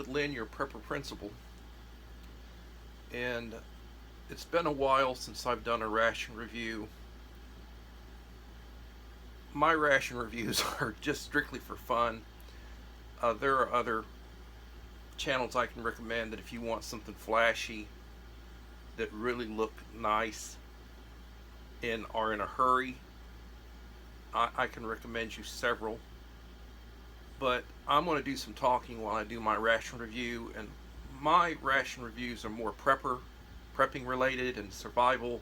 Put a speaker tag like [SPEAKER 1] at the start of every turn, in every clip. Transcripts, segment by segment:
[SPEAKER 1] with Lynn, your prepper principal, and it's been a while since I've done a ration review. My ration reviews are just strictly for fun. There are other channels I can recommend that if you want something flashy that really look nice and are in a hurry, I can recommend you several. But I'm going to do some talking while I do my ration review, and my ration reviews are more prepping related and survival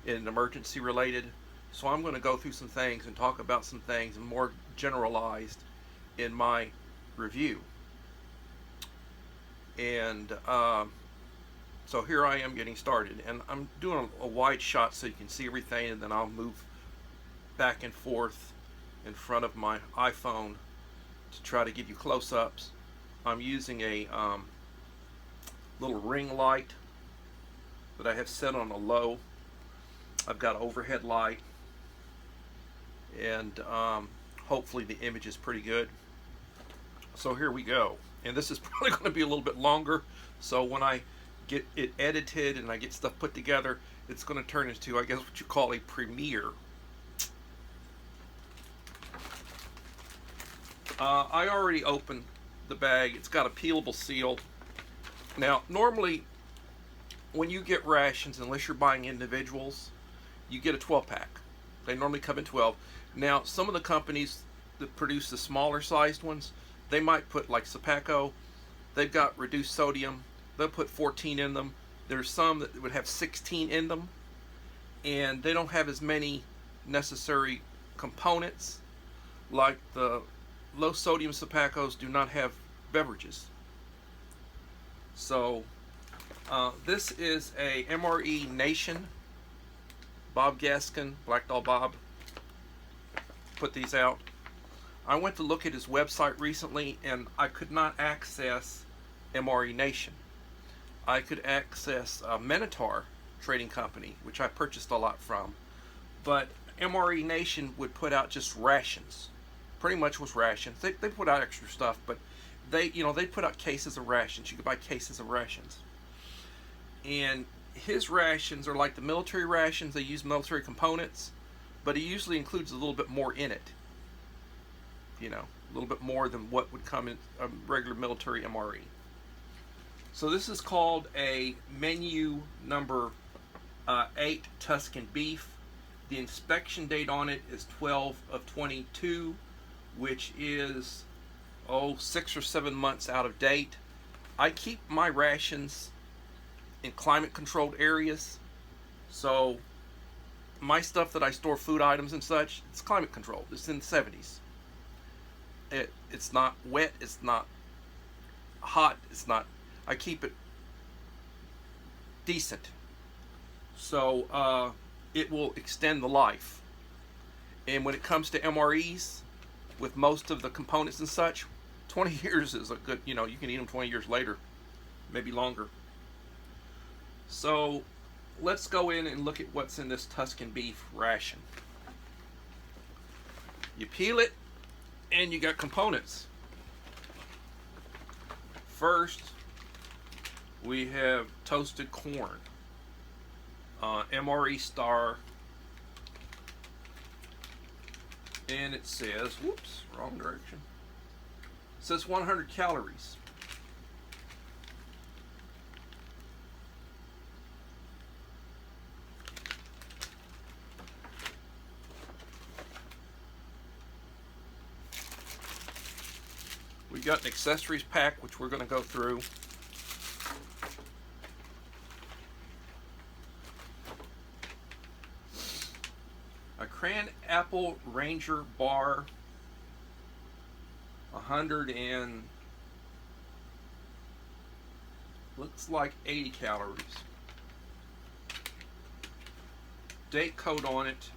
[SPEAKER 1] and emergency related. So I'm going to go through some things and talk about some things and more generalized in my review. And so here I am getting started, and I'm doing a wide shot so you can see everything, and then I'll move back and forth in front of my iPhone to try to give you close-ups. I'm using a little ring light that I have set on a low. I've got an overhead light, and hopefully the image is pretty good. So here we go. And this is probably going to be a little bit longer, so when I get it edited and I get stuff put together, it's going to turn into, I guess, what you call a premiere. I already opened the bag. It's got a peelable seal. Now, normally, when you get rations, unless you're buying individuals, you get a 12-pack. They normally come in 12. Now, some of the companies that produce the smaller sized ones, they might put, like Sapaco, they've got reduced sodium. They'll put 14 in them. There's some that would have 16 in them, and they don't have as many necessary components. Like the low sodium Sapacos do not have beverages. So this is a MRE Nation. Bob Gaskin, Black Doll Bob, put these out. I went to look at his website recently, and I could not access MRE Nation. I could access Minotaur Trading Company, which I purchased a lot from, but MRE Nation would put out just rations. Pretty much was rations. They put out extra stuff, but they put out cases of rations. You could buy cases of rations. And his rations are like the military rations. They use military components, but he usually includes a little bit more in it. A little bit more than what would come in a regular military MRE. So this is called a menu number 8 Tuscan beef. The inspection date on it is 12/22, which is 6 or 7 months out of date. I keep my rations in climate controlled areas, so my stuff that I store, food items and such, it's climate controlled. It's in the 70s. It's not wet, it's not hot, I keep it decent, so it will extend the life. And when it comes to MREs, with most of the components and such, 20 years is a good, you can eat them 20 years later, maybe longer. So let's go in and look at what's in this Tuscan beef ration. You peel it, and you got components. First, we have toasted corn, MRE Star, and it says, whoops, wrong direction. It says 100 calories. We got an accessories pack, which we're going to go through. A Cran Apple Ranger bar, 100 and looks like 80 calories. Date code on it,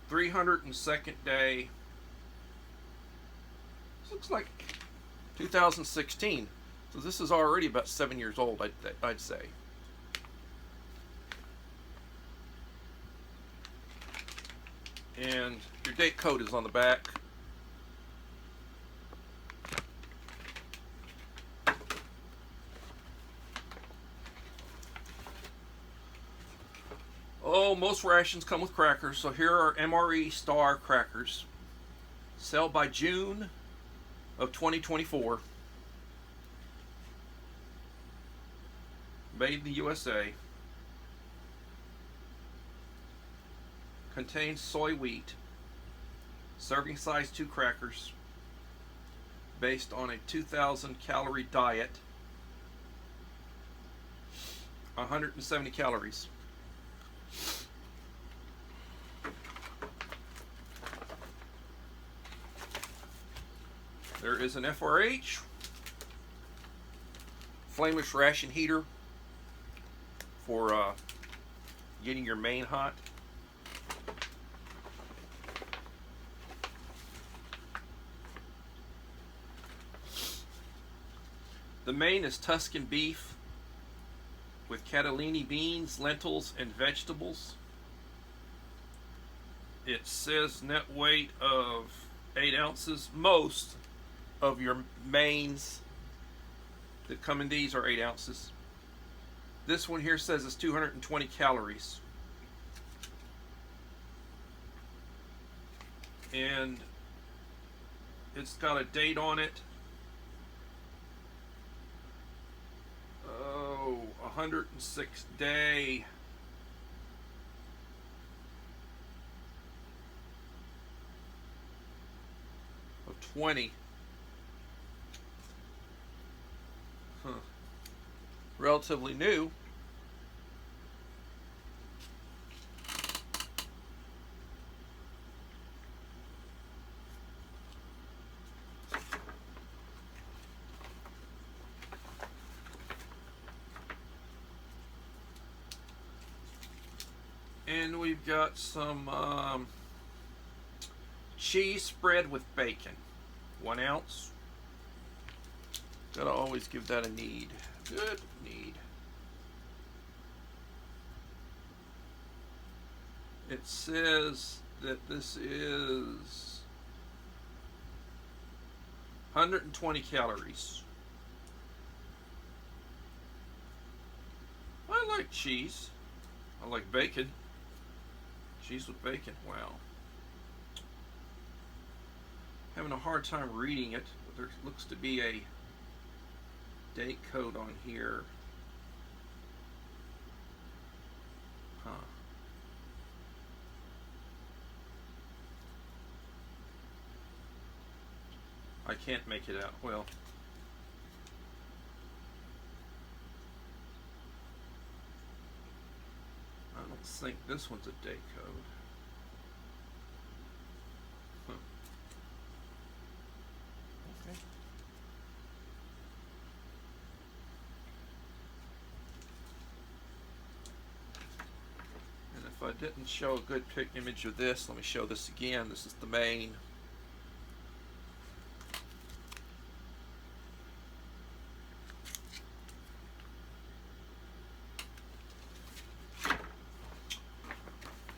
[SPEAKER 1] 302nd day. This looks like 2016, so this is already about 7 years old, I'd say. And your date code is on the back. Oh, most rations come with crackers, so here are MRE Star crackers. Sell by June of 2024. Made in the USA. Contains soy wheat. Serving size 2 crackers. Based on a 2,000 calorie diet. 170 calories. There is an FRH, flameless ration heater for getting your main hot. The main is Tuscan beef with catalini beans, lentils, and vegetables. It says net weight of 8 ounces. Most of your mains that come in these are 8 ounces. This one here says it's 220 calories. And it's got a date on it. Oh, 106 day. Of 20. Relatively new. And we've got some cheese spread with bacon. 1 ounce. Gotta always give that a need. Good need. It says that this is 120 calories. I like cheese. I like bacon. Cheese with bacon. Wow. Having a hard time reading it, but there looks to be a date code on here. Huh. I can't make it out. Well, I don't think this one's a date code. Huh. Okay. And if I didn't show a good image of this, let me show this again. This is the main.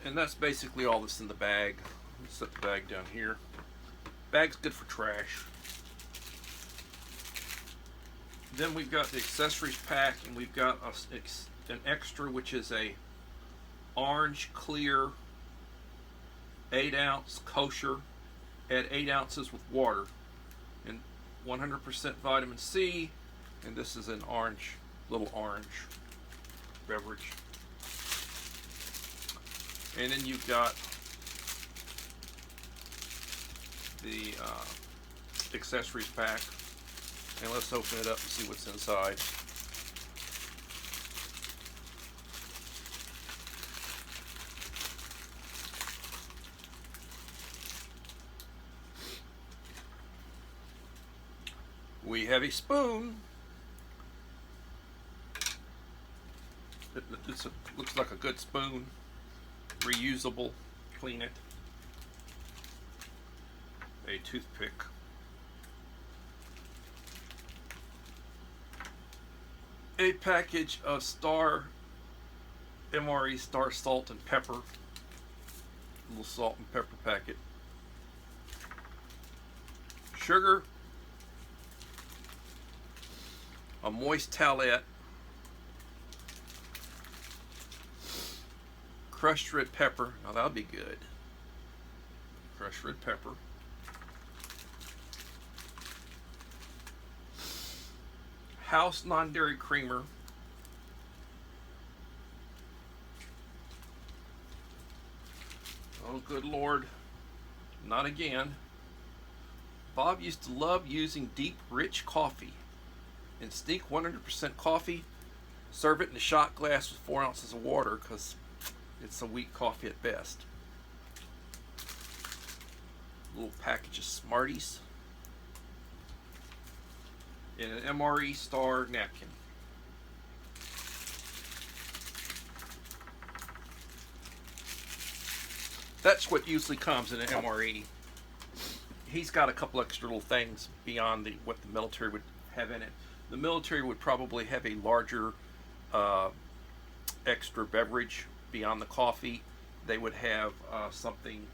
[SPEAKER 1] And that's basically all that's in the bag. Let's set the bag down here. Bag's good for trash. Then we've got the accessories pack, and we've got an extra, which is a orange clear 8 ounce kosher. Add 8 ounces with water and 100% vitamin C. And this is an orange, little orange beverage. And then you've got the accessories pack. And let's open it up and see what's inside. We have a spoon. It looks like a good spoon. Reusable. Clean it. A toothpick. A package of MRE Star salt and pepper. A little salt and pepper packet. Sugar. A moist towelette. crushed red pepper. Now that'll be good. Crushed red pepper. House non-dairy creamer. Oh, good Lord. Not again. Bob used to love using deep, rich coffee. Instinct 100% coffee. Serve it in a shot glass with 4 ounces of water because it's a weak coffee at best. A little package of Smarties. And an MRE Star napkin. That's what usually comes in an MRE. He's got a couple extra little things beyond what the military would have in it. The military would probably have a larger extra beverage beyond the coffee. They would have something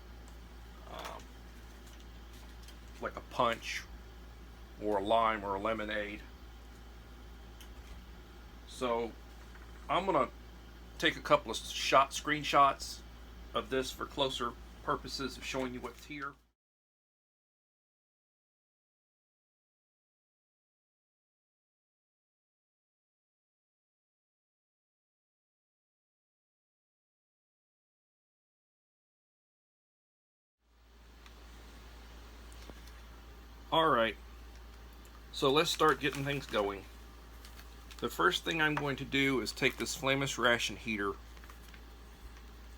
[SPEAKER 1] like a punch or a lime or a lemonade. So I'm gonna take a couple of screenshots of this for closer purposes of showing you what's here. Alright, so let's start getting things going. The first thing I'm going to do is take this flameless ration heater,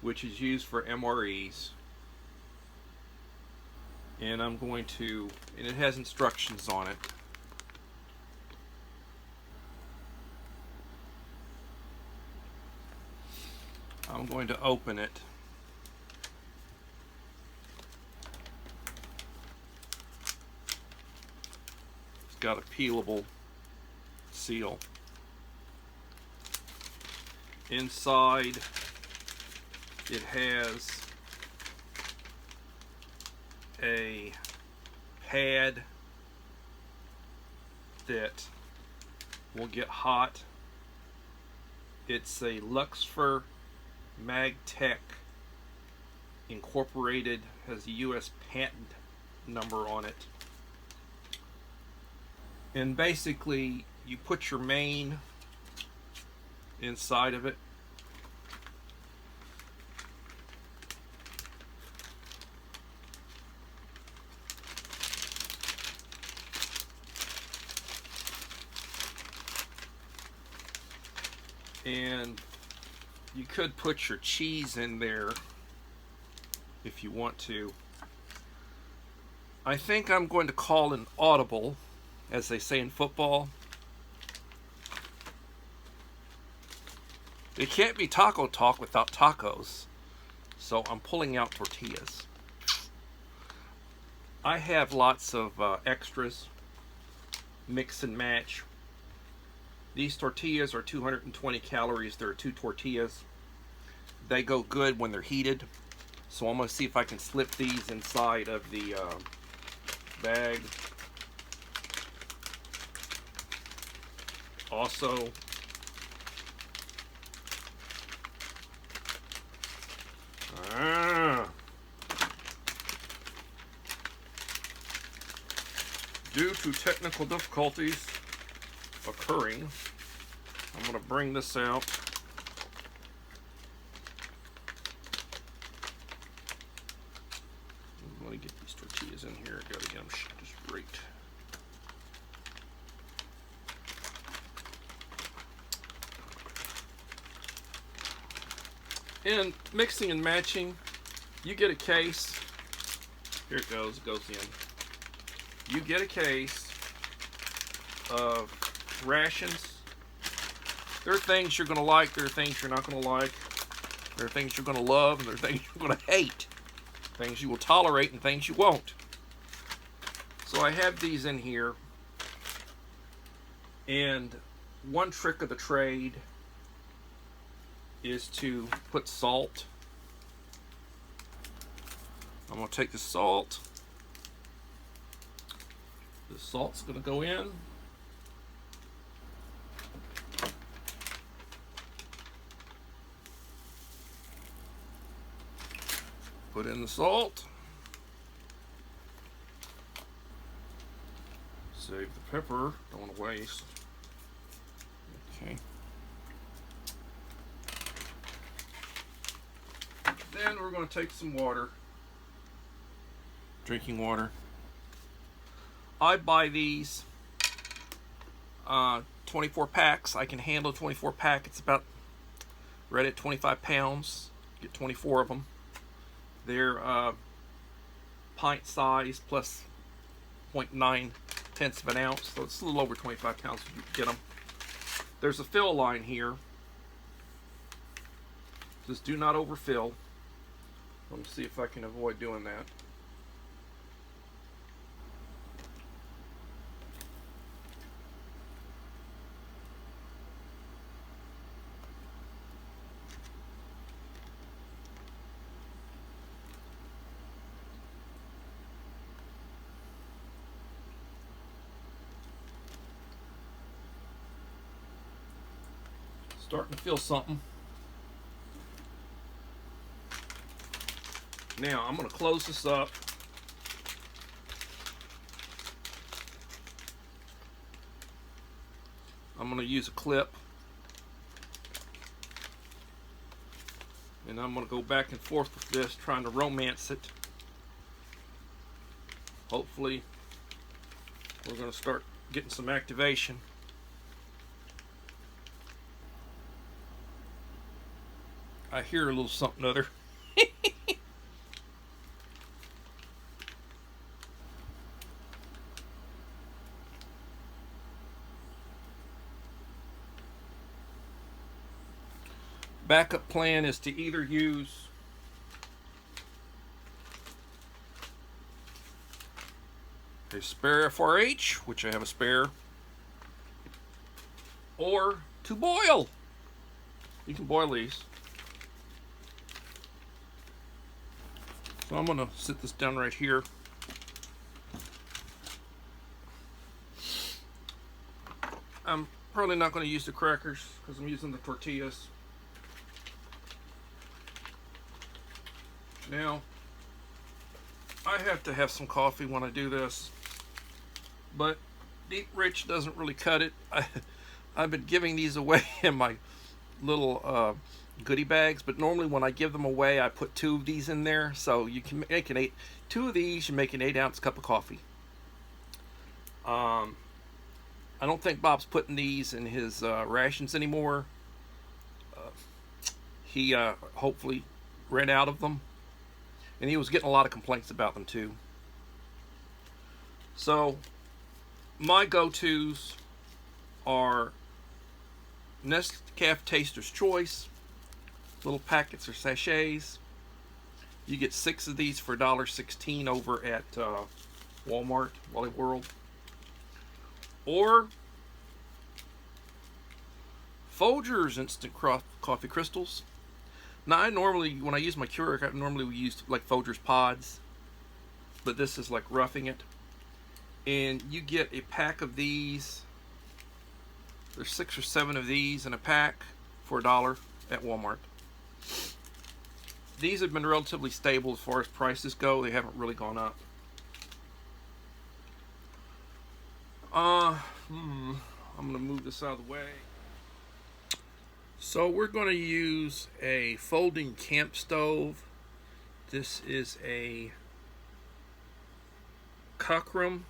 [SPEAKER 1] which is used for MREs, and I'm going to, and it has instructions on it. I'm going to open it. It's got a peelable seal. Inside it has a pad that will get hot. It's a Luxfer MagTech Incorporated, has a US patent number on it. And basically you put your main inside of it. And you could put your cheese in there if you want to. I think I'm going to call an audible, as they say in football. It can't be taco talk without tacos, so I'm pulling out tortillas. I have lots of extras, mix and match. These tortillas are 220 calories. There are 2 tortillas. They go good when they're heated. So I'm going to see if I can slip these inside of the bag. Also, due to technical difficulties occurring, I'm going to bring this out. I'm going to get these tortillas in here. Got to get them just right. And mixing and matching, you get a case. Here it goes in. You get a case of rations. There are things you're going to like, there are things you're not going to like. There are things you're going to love, and there are things you're going to hate. Things you will tolerate and things you won't. So I have these in here. And one trick of the trade is to put salt. I'm going to take the salt. The salt's going to go in. Put in the salt. Save the pepper, don't want to waste. Okay. Then we're going to take some water, drinking water. I buy these 24 packs. I can handle 24 pack. It's about right at 25 pounds. Get 24 of them. They're pint size plus 0.9 tenths of an ounce, so it's a little over 25 pounds if you get them. There's a fill line here. Just do not overfill. Let me see if I can avoid doing that. Starting to feel something. Now I'm going to close this up. I'm going to use a clip. And I'm going to go back and forth with this, trying to romance it. Hopefully we're going to start getting some activation. I hear a little something other. Backup plan is to either use a spare FRH, which I have a spare, or to boil. You can boil these. So I'm going to sit this down right here. I'm probably not going to use the crackers because I'm using the tortillas. Now, I have to have some coffee when I do this, but Deep Rich doesn't really cut it. I've been giving these away in my little goodie bags, but normally when I give them away I put 2 of these in there, so you can make an 2 of these, you make an 8-ounce cup of coffee. I don't think Bob's putting these in his rations anymore. He hopefully ran out of them, and he was getting a lot of complaints about them too. So my go-tos are Nescafe Taster's Choice, little packets or sachets. You get 6 of these for $1.16 over at Walmart, Wally World. Or Folgers Instant Coffee Crystals. Now I normally, when I use my Keurig, I normally use like Folgers pods, but this is like roughing it. And you get a pack of these. There's 6 or 7 of these in a pack for $1 at Walmart. These have been relatively stable as far as prices go. They haven't really gone up. I'm going to move this out of the way. So we're going to use a folding camp stove. This is a Cockrum.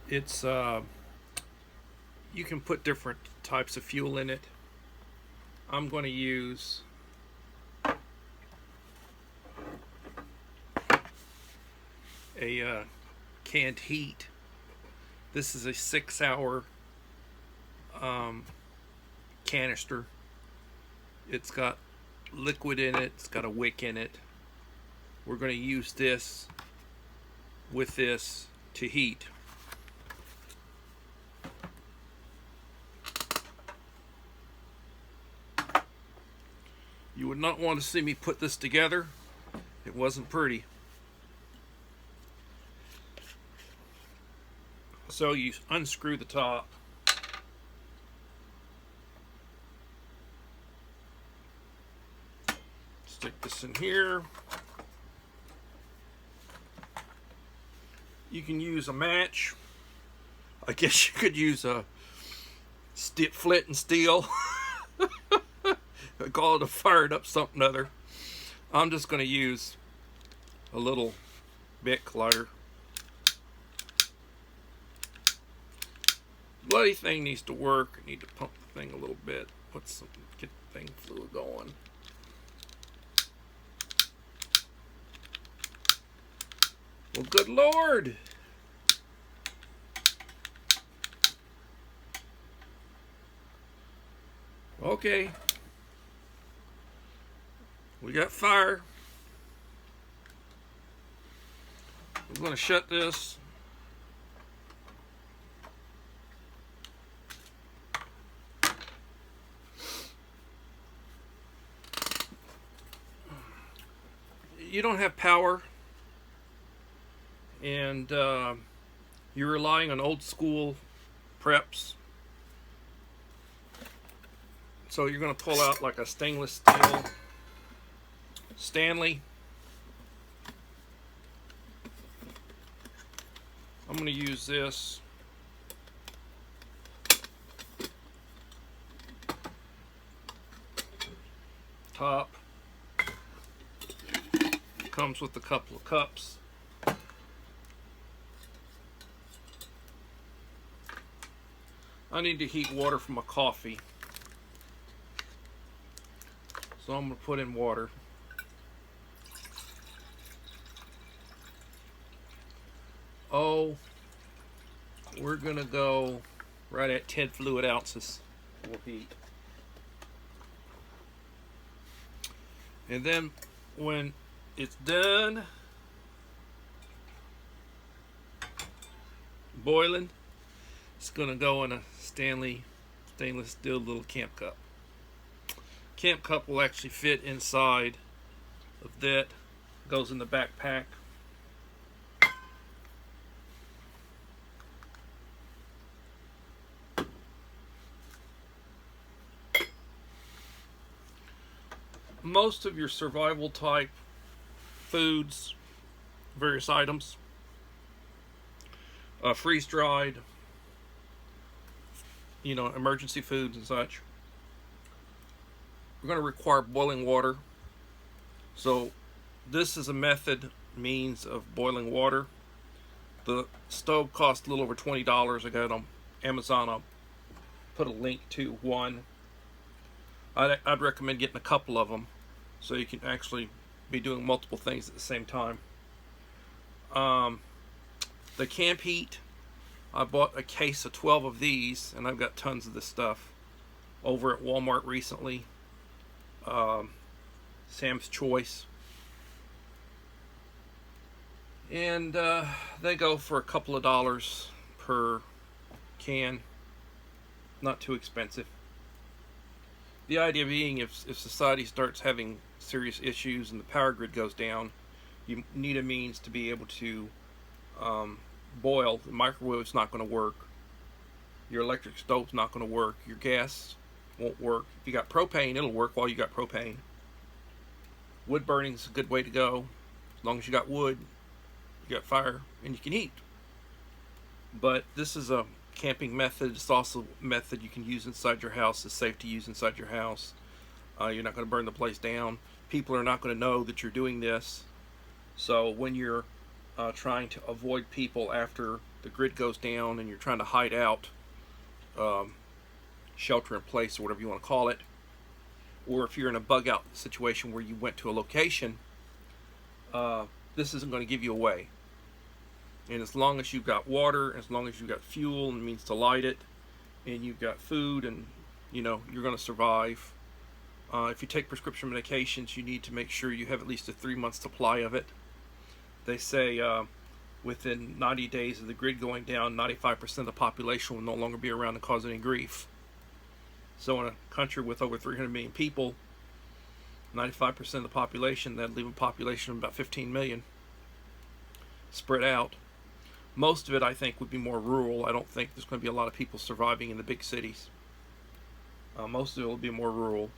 [SPEAKER 1] It's you can put different types of fuel in it. I'm going to use a canned heat. This is a 6-hour canister. It's got liquid in it. It's got a wick in it. We're going to use this with this to heat. You would not want to see me put this together. It wasn't pretty. So you unscrew the top. Stick this this in here. You can use a match. I guess you could use a flint and steel. I call it a fired up something other. I'm just going to use a little Bic lighter. Bloody thing needs to work. I need to pump the thing a little bit. Get the thing fluid going. Well, good Lord. Okay. We got fire. I'm going to shut this. You don't have power, and you're relying on old school preps. So you're going to pull out like a stainless steel Stanley. I'm going to use this. Top. Comes with a couple of cups. I need to heat water for my coffee. So I'm going to put in water. Oh, we're going to go right at 10 fluid ounces for heat. And then when it's done boiling, it's going to go in a stainless steel little camp cup. Camp cup will actually fit inside of that. Goes in the backpack. Most of your survival type foods, various items, freeze dried, emergency foods and such, we're going to require boiling water. So this is a means of boiling water. The stove cost a little over $20. I got it on Amazon. I'll put a link to one. I'd recommend getting a couple of them so you can actually be doing multiple things at the same time. The camp heat, I bought a case of 12 of these, and I've got tons of this stuff over at Walmart recently. Sam's Choice, and they go for a couple of dollars per can. Not too expensive. The idea being, if society starts having serious issues and the power grid goes down, you need a means to be able to boil. The microwave's not going to work. Your electric stove's not going to work. Your gas won't work. If you got propane, it'll work while you got propane. Wood burning's a good way to go. As long as you got wood, you got fire, and you can heat. But this is a camping method. It's also a method you can use inside your house. It's safe to use inside your house. You're not going to burn the place down. People are not going to know that you're doing this. So when you're trying to avoid people after the grid goes down and you're trying to hide out, shelter in place or whatever you want to call it, or if you're in a bug out situation where you went to a location, this isn't going to give you away. And as long as you've got water, as long as you've got fuel and means to light it, and you've got food, and you're going to survive. If you take prescription medications, you need to make sure you have at least a 3-month supply of it. They say within 90 days of the grid going down, 95% of the population will no longer be around to cause any grief. So in a country with over 300 million people, 95% of the population, that'd leave a population of about 15 million spread out. Most of it, I think, would be more rural. I don't think there's going to be a lot of people surviving in the big cities. Most of it will be more rural.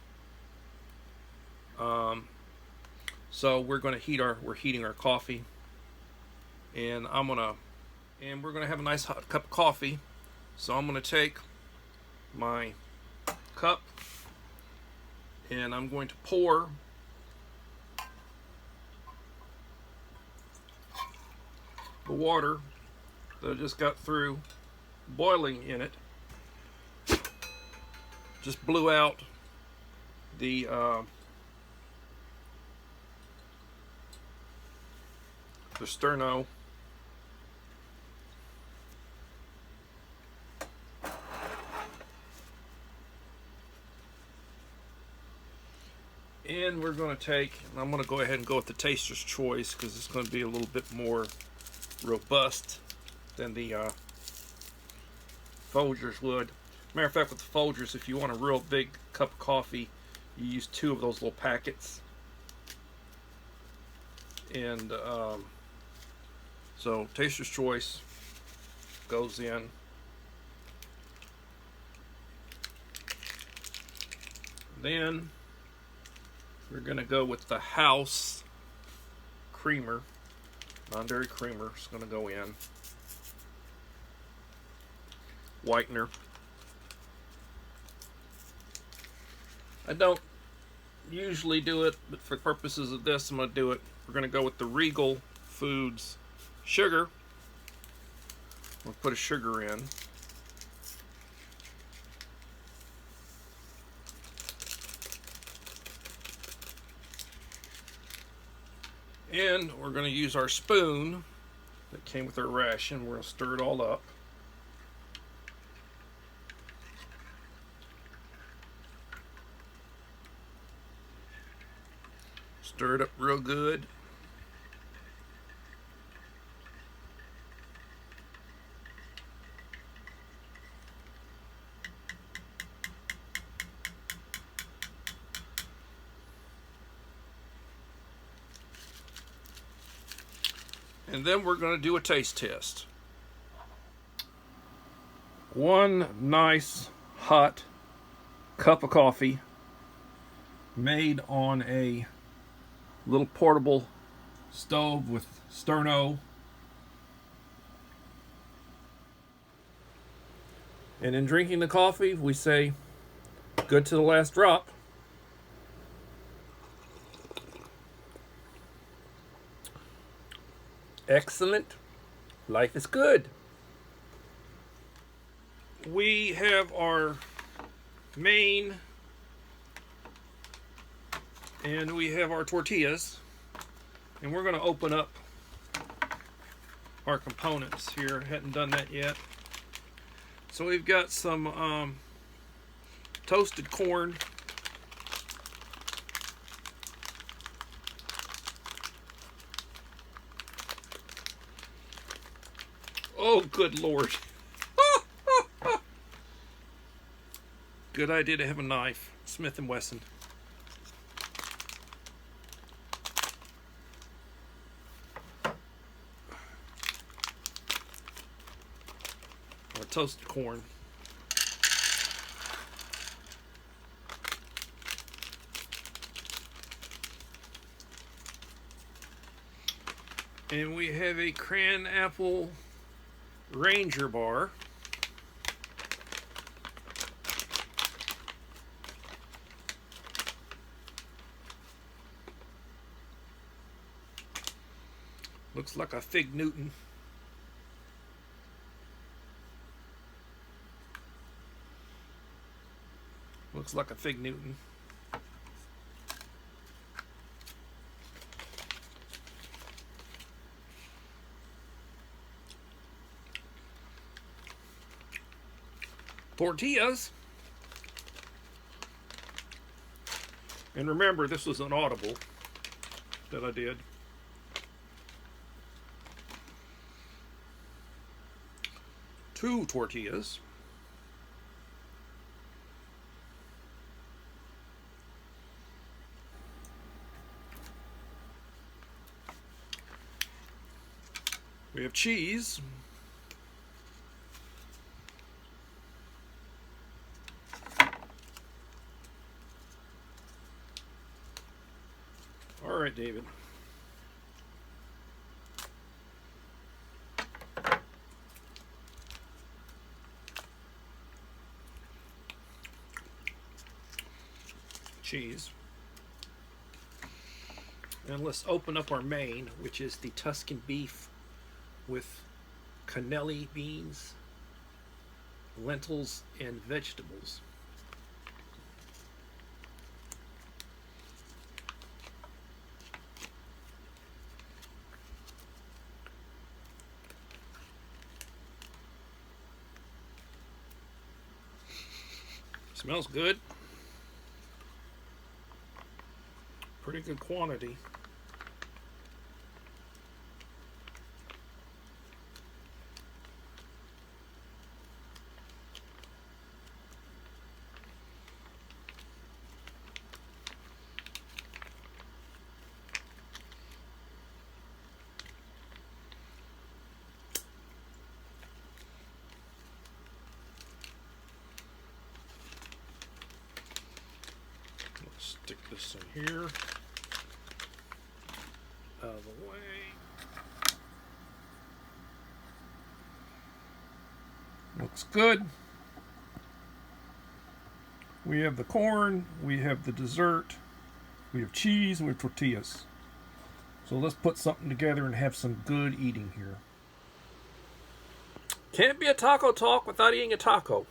[SPEAKER 1] So we're heating our coffee, and we're gonna have a nice hot cup of coffee. So I'm gonna take my cup and I'm going to pour the water that I just got through boiling in it. Just blew out the sterno. And we're going to I'm going to go ahead and go with the Taster's Choice because it's going to be a little bit more robust than the Folgers would. Matter of fact, with the Folgers, if you want a real big cup of coffee, you use 2 of those little packets. And so Taster's Choice goes in. Then we're going to go with the House creamer, non-dairy creamer. It's going to go in. Whitener. I don't usually do it, but for purposes of this, I'm going to do it. We're going to go with the Regal Foods sugar. We'll put a sugar in. And we're going to use our spoon that came with our ration. We're going to stir it all up. Stir it up real good. And then we're going to do a taste test. One nice hot cup of coffee made on a little portable stove with sterno. And in drinking the coffee, we say, good to the last drop. Excellent. Life is good. We have our main and we have our tortillas, and we're going to open up our components here. Hadn't done that yet. So we've got some toasted corn. Oh, good Lord. Good idea to have a knife. Smith & Wesson. Or toasted corn. And we have a cran apple Ranger bar. Looks like a Fig Newton. Looks like a Fig Newton. Tortillas. And remember, this was an audible that I did. Two tortillas. We have cheese. All
[SPEAKER 2] right, David. Cheese. And let's open up our main, which is the Tuscan beef with cannelli beans, lentils, and vegetables. Smells good. Pretty good quantity. Let's stick this in here. Out of the way. Looks good. We have the corn, we have the dessert, we have cheese, and we have tortillas. So let's put something together and have some good eating here. Can't be a taco talk without eating a taco.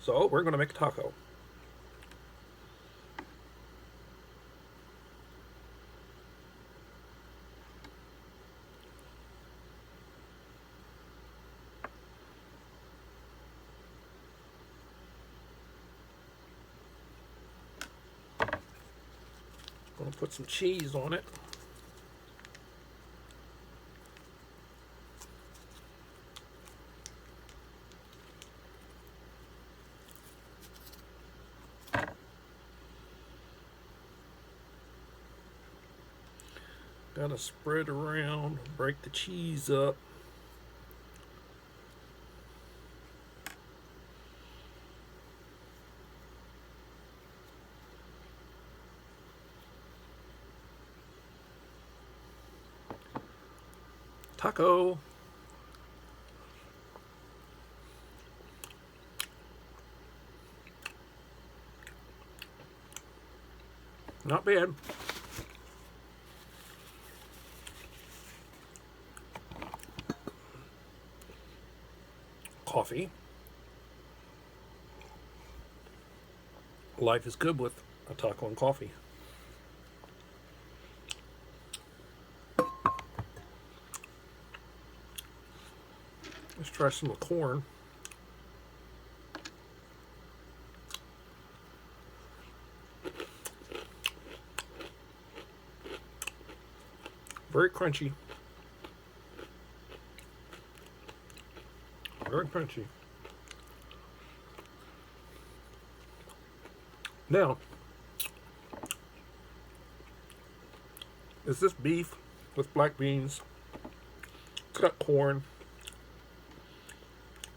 [SPEAKER 2] So we're going to make a taco. Gonna put some cheese on it. Gotta spread around, break the cheese up. Taco. Not bad. Coffee. Life is good with a taco and coffee. Let's try some of the corn. Very crunchy. Very crunchy. Now, is this beef with black beans? It's got corn.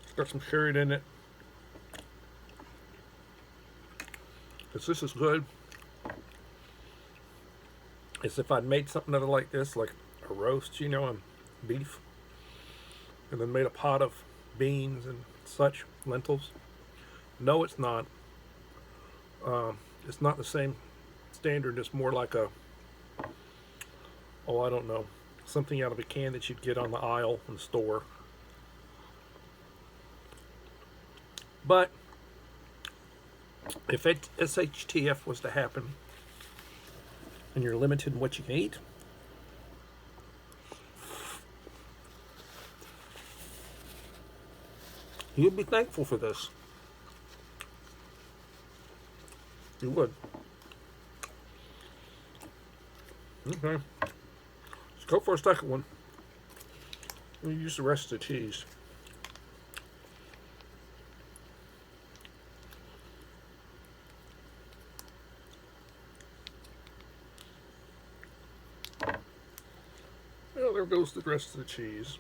[SPEAKER 2] It's got some carrot in it. Is this as good as if I'd made something out of like this, like a roast, you know, and beef, and then made a pot of beans and such, lentils? No, it's not. It's not the same standard. It's more like a, oh, I don't know, something out of a can that you'd get on the aisle in the store. But if SHTF was to happen and you're limited in what you can eat, you'd be thankful for this. You would. Okay. Let's go for a second one. We'll use the rest of the cheese. Well, there goes the rest of the cheese.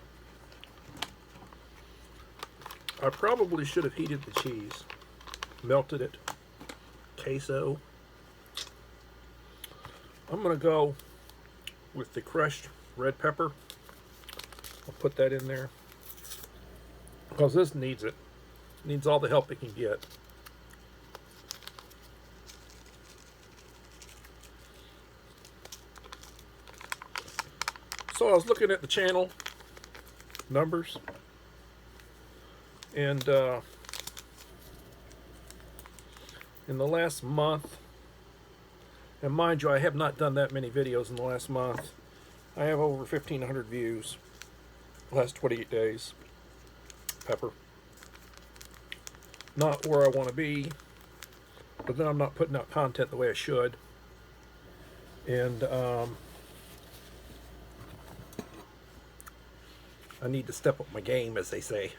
[SPEAKER 2] I probably should have heated the cheese, melted it. Queso. I'm going to go with the crushed red pepper. I'll put that in there because this needs it. Needs all the help it can get. So I was looking at the channel numbers, and in the last month, and mind you, I have not done that many videos in the last month. I have over 1,500 views the last 28 days. Pepper. Not where I want to be, but then I'm not putting out content the way I should. And I need to step up my game, as they say.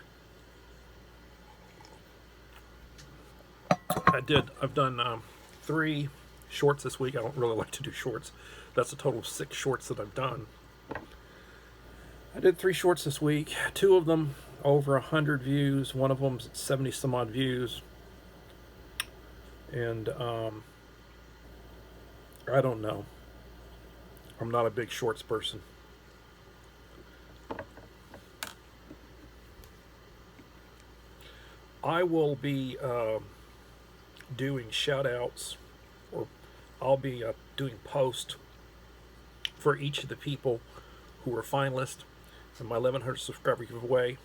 [SPEAKER 2] I've done 3 shorts this week. I don't really like to do shorts. That's a total of 6 shorts that I've done. I did 3 shorts this week. 2 of them over 100 views. One of them's 70 some odd views. And I don't know. I'm not a big shorts person. I will be doing shout outs, or I'll be doing posts for each of the people who were finalists in my 1,100 subscriber giveaway.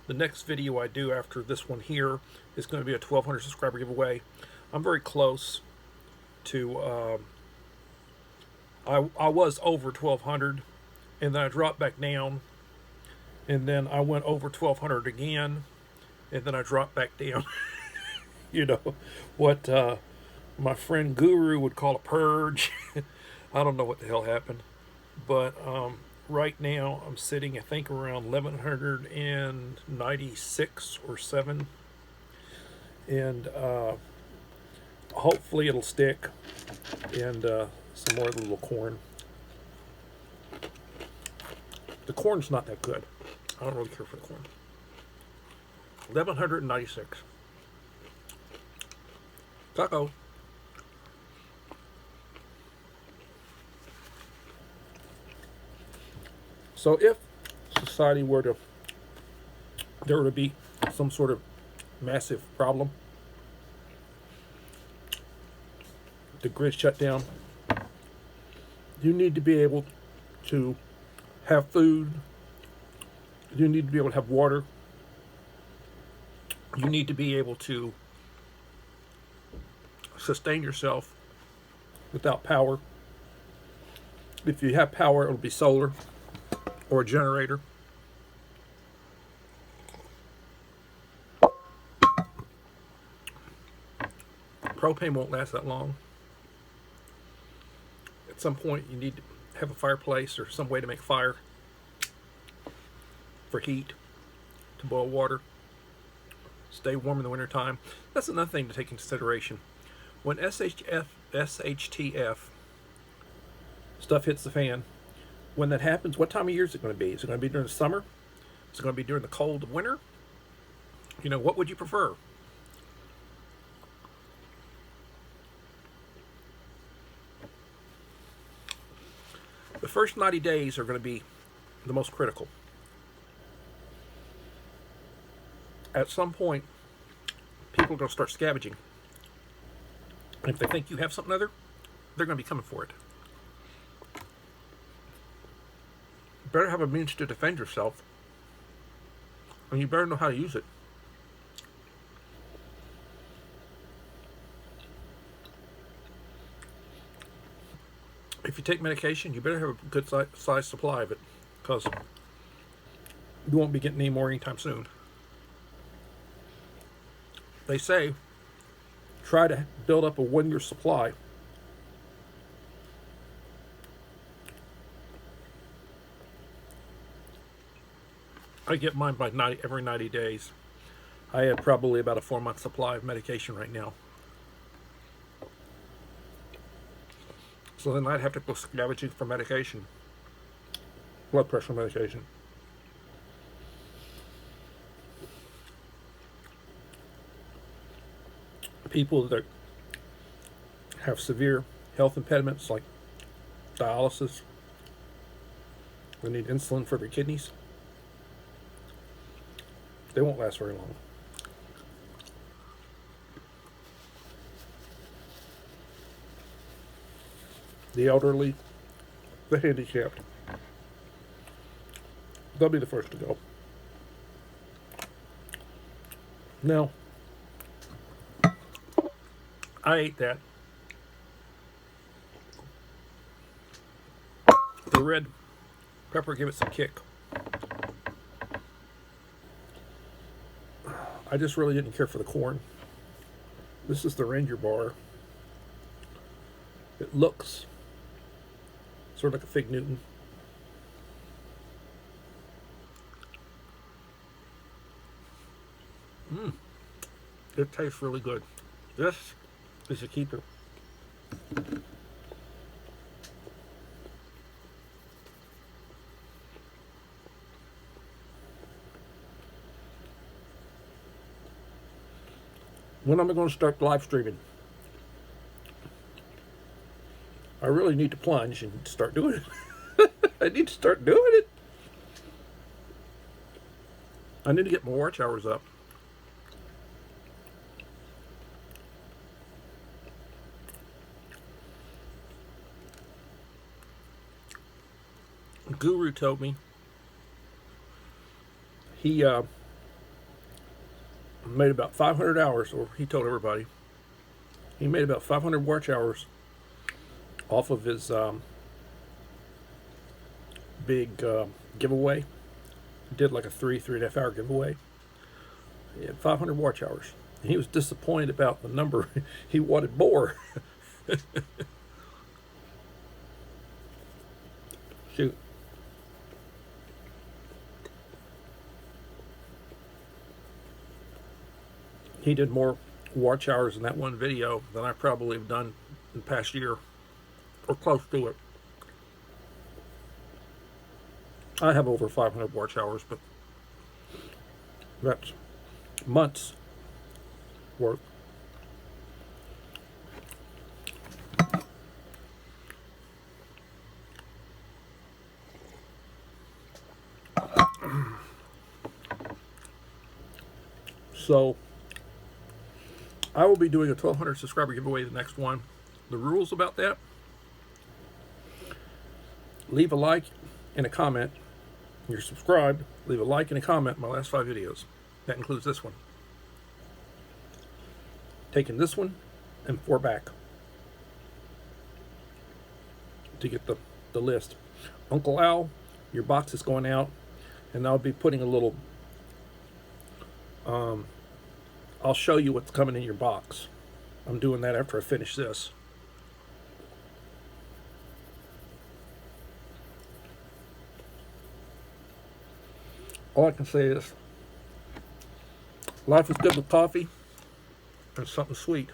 [SPEAKER 2] The next video I do after this one here is going to be a 1,200 subscriber giveaway. I'm very close to, I was over 1,200, and then I dropped back down, and then I went over 1,200 again, and then I dropped back down. You know, what my friend Guru would call a purge. I don't know what the hell happened. But right now I'm sitting, I think, around 1,196 or 7. And hopefully it'll stick. And some more little corn. The corn's not that good. I don't really care for the corn. 1,196. Taco. So if society were to, there were to be some sort of massive problem, the grid shut down, you need to be able to have food, you need to be able to have water, you need to be able to sustain yourself without power. If you have power, it'll be solar or a generator. Propane won't last that long. At some point, you need to have a fireplace or some way to make fire for heat, to boil water, stay warm in the wintertime. That's another thing to take into consideration. When SHTF stuff hits the fan, when that happens, what time of year is it going to be? Is it going to be during the summer? Is it going to be during the cold of winter? You know, what would you prefer? The first 90 days are going to be the most critical. At some point, people are going to start scavenging. And if they think you have something other, they're going to be coming for it. You better have a means to defend yourself. And you better know how to use it. If you take medication, you better have a good size supply of it, because you won't be getting any more anytime soon. They say, try to build up a 1-year supply. I get mine by every 90 days. I have probably about a 4-month supply of medication right now. So then I'd have to go scavenging for medication. Blood pressure medication. People that have severe health impediments like dialysis. They need insulin for their kidneys. They won't last very long. The elderly, the handicapped, they'll be the first to go. Now, I ate that. The red pepper gave it some kick. I just really didn't care for the corn. This is the Ranger bar. It looks sort of like a Fig Newton. It tastes really good. This is a keeper. When am I going to start live streaming? I really need to plunge and start doing it. I need to start doing it. I need to get my watch hours up. Guru told me he made about 500 hours, or he told everybody he made about 500 watch hours off of his big giveaway. He did like a 3.5 hour giveaway. He had 500 watch hours, and he was disappointed about the number. He wanted more. Shoot. He did more watch hours in that one video than I probably have done in the past year, or close to it. I have over 500 watch hours, but that's months worth. So I will be doing a 1,200 subscriber giveaway, the next one. The rules about that: leave a like and a comment. You're subscribed, leave a like and a comment in my last 5 videos. That includes this one. Taking this one and 4 back to get the list. Uncle Al, your box is going out, and I'll be putting a little I'll show you what's coming in your box. I'm doing that after I finish this. All I can say is life is good with coffee and something sweet.